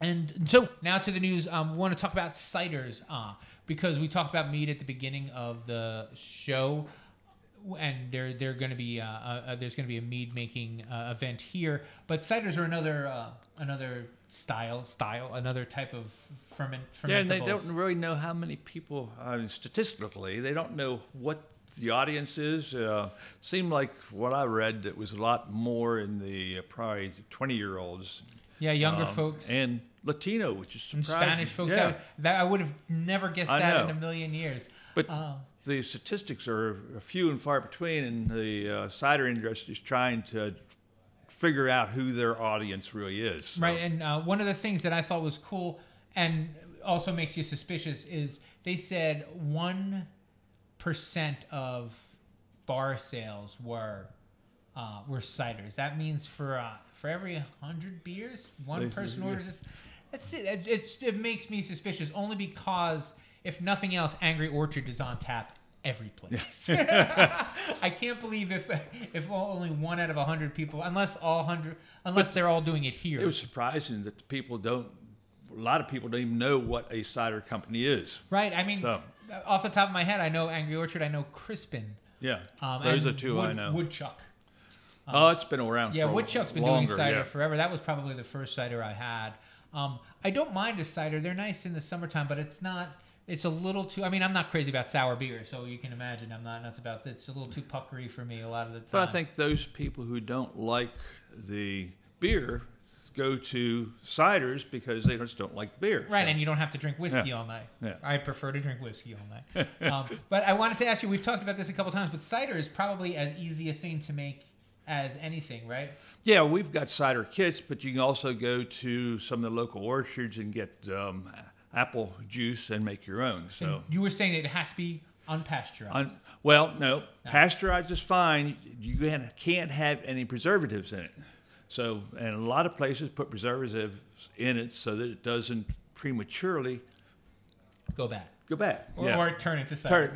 And so now to the news. We want to talk about ciders because we talked about mead at the beginning of the show, and they're going to be there's going to be a mead making event here. But ciders are another style, another type of fermentables. Yeah, and they don't really know how many people. Statistically, they don't know what the audience is. Seemed like what I read that was a lot more in the probably 20-year-olds. Yeah, younger folks. And Latino, which is surprising. And Spanish folks. Yeah. That I would have never guessed that in a million years. But the statistics are few and far between, and the cider industry is trying to figure out who their audience really is. So. Right, and one of the things that I thought was cool and also makes you suspicious is they said 1% of bar sales were ciders. That means for every 100 beers, one person orders this. That's it. It makes me suspicious only because, if nothing else, Angry Orchard is on tap every place. Yeah. I can't believe if only 1 out of 100 people, unless they're all doing it here. It was surprising that a lot of people don't even know what a cider company is. Right. I mean, off the top of my head, I know Angry Orchard. I know Crispin. Yeah. Those are two I know. Woodchuck. It's been around for Woodchuck's been longer, doing cider forever. That was probably the first cider I had. I don't mind a cider. They're nice in the summertime, but it's a little too... I mean, I'm not crazy about sour beer, so you can imagine I'm not nuts about it. It's a little too puckery for me a lot of the time. But I think those people who don't like the beer go to ciders because they just don't like beer. Right, and you don't have to drink whiskey all night. Yeah. I prefer to drink whiskey all night. But I wanted to ask you, we've talked about this a couple times, but cider is probably as easy a thing to make as anything, right? Yeah, we've got cider kits, but you can also go to some of the local orchards and get apple juice and make your own. So and you were saying that it has to be unpasteurized. No. Pasteurized is fine. You can't have any preservatives in it. So, and a lot of places put preservatives in it so that it doesn't prematurely go bad. Or turn into cider.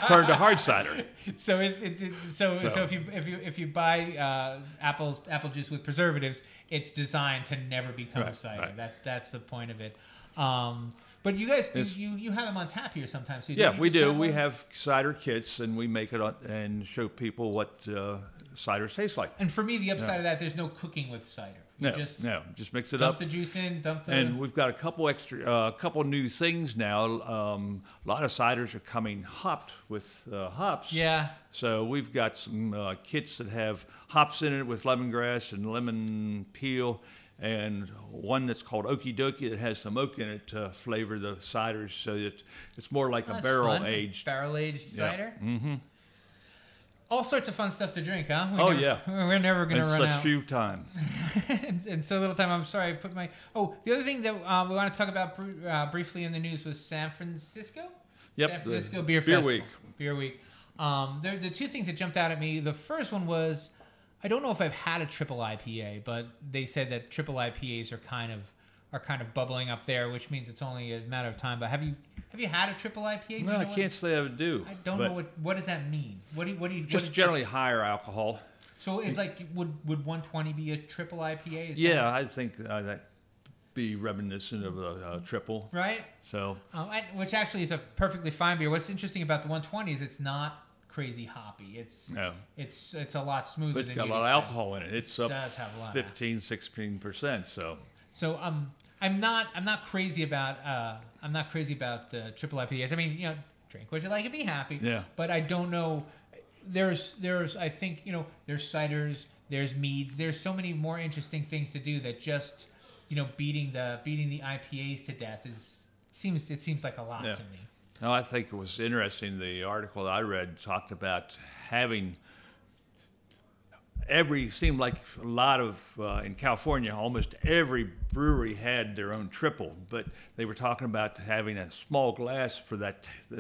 Turn to hard cider. So if you buy apple juice with preservatives, it's designed to never become cider. Right. That's the point of it. But you guys, you have them on tap here sometimes too. Yeah, we do. We have cider kits, and we make it and show people what cider tastes like. And for me, the upside of that, there's no cooking with cider. Just mix it dump up. The juice in, And we've got a couple new things now. A lot of ciders are coming hopped with hops. Yeah. So we've got some kits that have hops in it with lemongrass and lemon peel, and one that's called Okie Dokie that has some oak in it to flavor the ciders, so that it's more like a barrel-aged cider. Mm-hmm. All sorts of fun stuff to drink, huh? We're never going to run out. Such few time. and so little time. I'm sorry, I put my... Oh, the other thing that we want to talk about briefly in the news was San Francisco? Yep. San Francisco Beer Festival. Beer Week. The two things that jumped out at me, the first one was, I don't know if I've had a triple IPA, but they said that triple IPAs are kind of bubbling up there, which means it's only a matter of time. But have you had a triple IPA? No, I can't say I do. I don't know what does that mean. What do you just generally higher alcohol. So is would 120 be a triple IPA? I think that be reminiscent of a triple. Right. So which actually is a perfectly fine beer. What's interesting about the 120 is it's not crazy hoppy. It's a lot smoother. But it's got a lot of alcohol in it. It's up 15-16%. So I'm not crazy about the triple IPAs. I mean, drink what you like and be happy. Yeah. But I don't know. There's I think there's ciders, there's meads, there's so many more interesting things to do that just beating the IPAs to death seems like a lot to me. No, I think it was interesting. The article that I read talked about having seemed like a lot of in California, almost every brewery had their own triple, but they were talking about having a small glass for the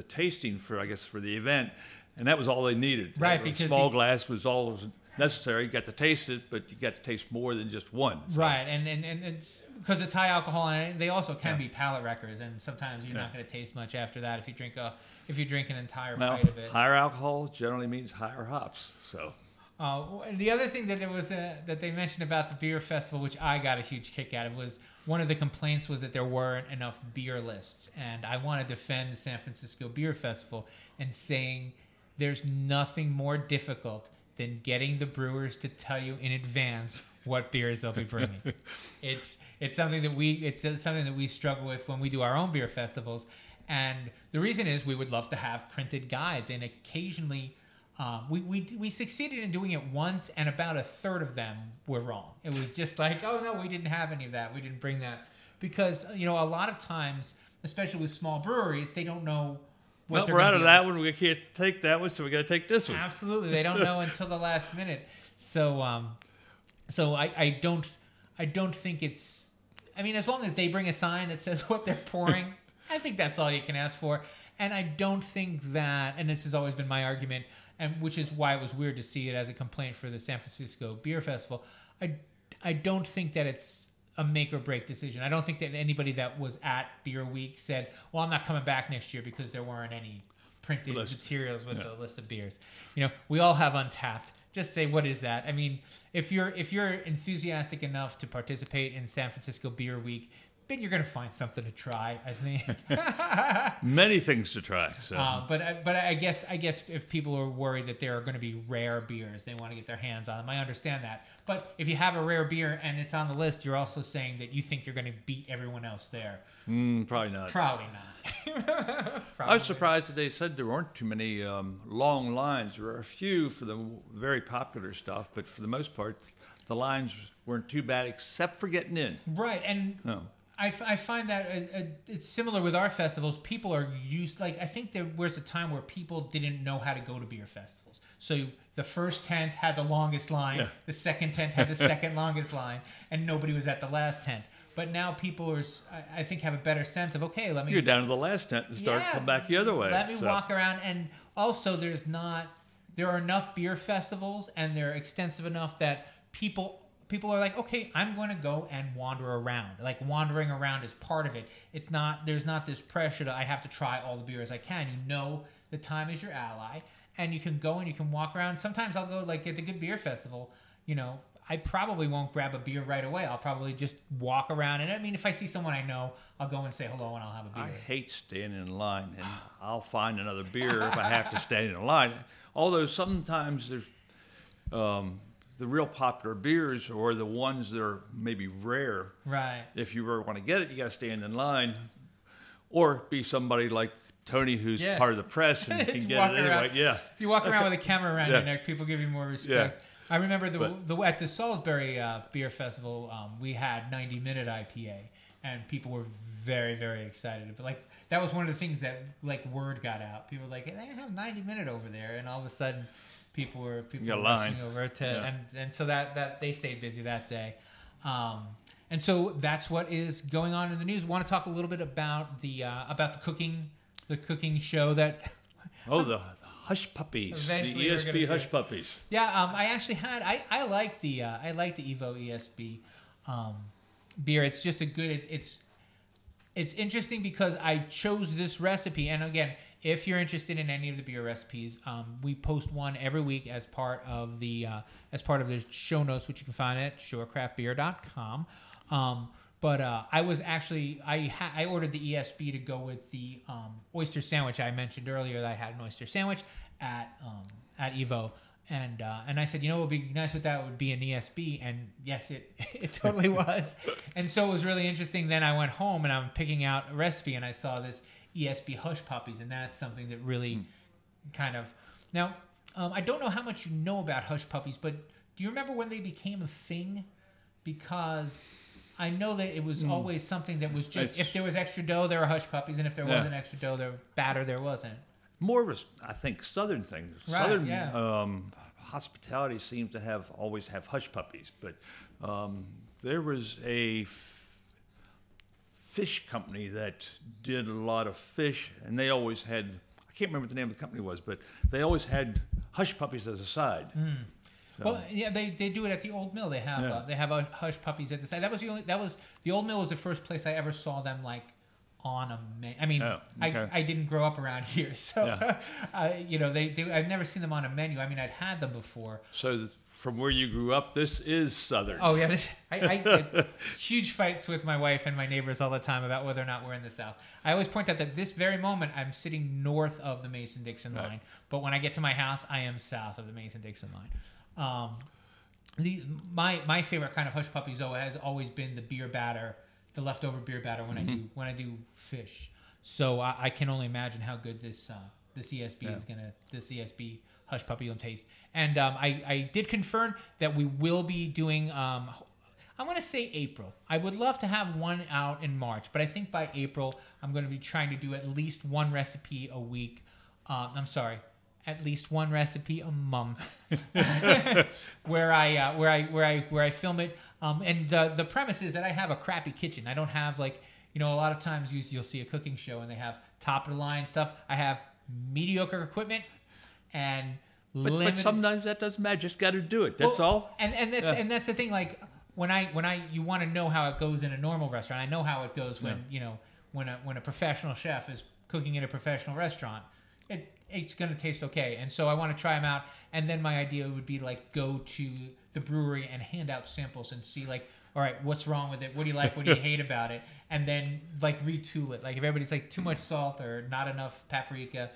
tasting for the event, and that was all they needed. Right, because a small glass was all that was necessary. You got to taste it, but you got to taste more than just one. So. Right, and it's because it's high alcohol, and they also can be palate wreckers, and sometimes you're not going to taste much after that if you drink an entire pint of it. Higher alcohol generally means higher hops. So. The other thing that there was that they mentioned about the beer festival, which I got a huge kick out of, was one of the complaints was that there weren't enough beer lists. And I want to defend the San Francisco Beer Festival and saying there's nothing more difficult than getting the brewers to tell you in advance what beers they'll be bringing. It's something that we struggle with when we do our own beer festivals. And the reason is we would love to have printed guides, and occasionally we succeeded in doing it once, and about a third of them were wrong. It was just like, oh no, we didn't have any of that. We didn't bring that. Because, a lot of times, especially with small breweries, they don't know what they're we're out of that use. one. We can't take that one, so we got to take this one. Absolutely. They don't know until the last minute. So I don't think it's, as long as they bring a sign that says what they're pouring, I think that's all you can ask for. And I don't think that, and this has always been my argument, and which is why it was weird to see it as a complaint for the San Francisco Beer Festival. I don't think that it's a make or break decision. I don't think that anybody that was at Beer Week said, well, I'm not coming back next year because there weren't any printed materials with the list of beers. We all have Untapped. Just say, what is that? If you're enthusiastic enough to participate in San Francisco Beer Week, then you're going to find something to try, I think. Many things to try. So. But I guess if people are worried that there are going to be rare beers, they want to get their hands on them. I understand that. But if you have a rare beer and it's on the list, you're also saying that you think you're going to beat everyone else there. Probably not. Probably not. I was surprised that they said there weren't too many long lines. There were a few for the very popular stuff, but for the most part, the lines weren't too bad except for getting in. Right, and I find that it's similar with our festivals. People are used, I think there was a time where people didn't know how to go to beer festivals. So the first tent had the longest line, the second tent had the second longest line, and nobody was at the last tent. But now people are, I think, have a better sense of, okay, let me... You're down to the last tent and come back the other way. Let me walk around. And also there are enough beer festivals, and they're extensive enough that people are like, okay, I'm going to go and wander around. Wandering around is part of it. There's not this pressure that I have to try all the beers I can. The time is your ally, and you can go and you can walk around. Sometimes I'll go, at the Good Beer Festival, I probably won't grab a beer right away. I'll probably just walk around. And if I see someone I know, I'll go and say hello and I'll have a beer. I hate standing in line, and I'll find another beer if I have to stand in line. Although sometimes there's the real popular beers or the ones that are maybe rare. Right. If you really want to get it, you got to stand in line, or be somebody like Tony, who's part of the press and can get it anyway. Yeah. If you walk around with a camera around your neck, people give you more respect. Yeah. I remember at the Salisbury Beer Festival, we had 90-minute IPA, and people were very, very excited. But that was one of the things that word got out. People were like, hey, they have 90-minute over there, and all of a sudden, people were rushing over to, and so that they stayed busy that day. And so that's what is going on in the news. We want to talk a little bit about the cooking show that. The Hush Puppies, the ESB Hush Puppies. Yeah, I actually had. I like the Evo ESB beer. It's just a good. It's interesting because I chose this recipe, and again, if you're interested in any of the beer recipes, we post one every week as part of the show notes, which you can find at shorecraftbeer.com. But I was actually I ordered the ESB to go with the oyster sandwich. I mentioned earlier that I had an oyster sandwich at Evo, and I said, what would be nice with that would be an ESB, and yes, it totally was. And so it was really interesting. Then I went home and I'm picking out a recipe, and I saw this ESB Hush Puppies, and that's something that really kind of now. I don't know how much you know about Hush Puppies, but do you remember when they became a thing? Because I know that it was always something that was just, if there was extra dough, there were Hush Puppies, and if there wasn't extra dough, there wasn't. More of a, I think, Southern thing. Right, Southern hospitality seems to always have Hush Puppies, but there was a fish company that did a lot of fish, and they always had, I can't remember what the name of the company was, but they always had Hush Puppies as a side. So. Well, yeah, they do it at the Old Mill. They have Hush Puppies at the side. The Old Mill was the first place I ever saw them on a menu. I mean, Oh, okay. I didn't grow up around here, so Yeah. you know, I've never seen them on a menu. I mean, I'd had them before. So from where you grew up, this is Southern. Oh yeah, I get huge fights with my wife and my neighbors all the time about whether or not we're in the South. I always point out that this very moment I'm sitting north of the Mason-Dixon line, but when I get to my house, I am south of the Mason-Dixon line. My favorite kind of hush puppies though has always been the beer batter, the leftover beer batter when I do fish. So I can only imagine how good this ESB is gonna, this ESB hush puppy will taste. And I did confirm that we will be doing I'm going to say April. I would love to have one out in March, but I think by April I'm going to be trying to do at least one recipe a week. I'm sorry, at least one recipe a month, where I film it. And the premise is that I have a crappy kitchen. I don't have, like, you know, a lot of times you'll see a cooking show and they have top of the line stuff. I have mediocre equipment and but sometimes that doesn't matter. Just got to do it. That's all. And that's the thing. Like when you want to know how it goes in a normal restaurant. I know how it goes when you know when a professional chef is cooking in a professional restaurant. It's gonna taste okay, and so I want to try them out. And then my idea would be like go to the brewery and hand out samples and see like, all right, what's wrong with it? What do you like? What do you hate about it? And then like retool it. Like if everybody's like too much salt or not enough paprika,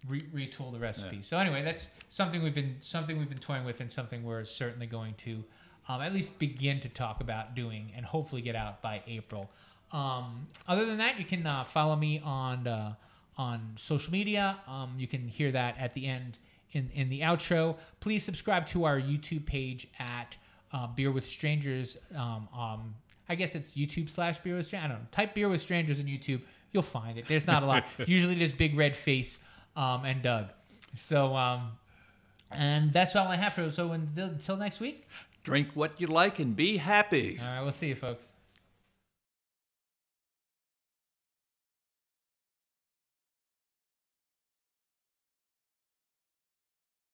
retool the recipe. So anyway, that's something we've been toying with, and something we're certainly going to at least begin to talk about doing, and hopefully get out by April. Other than that, you can follow me on social media. You can hear that at the end in the outro. Please subscribe to our YouTube page at Beer with Strangers. I guess it's YouTube/Beer with Strangers. I don't know. Type Beer with Strangers in YouTube. You'll find it. There's not a lot. Usually there's big red face and Doug. So, and that's all I have for you. So until next week. Drink what you like and be happy. All right. We'll see you, folks.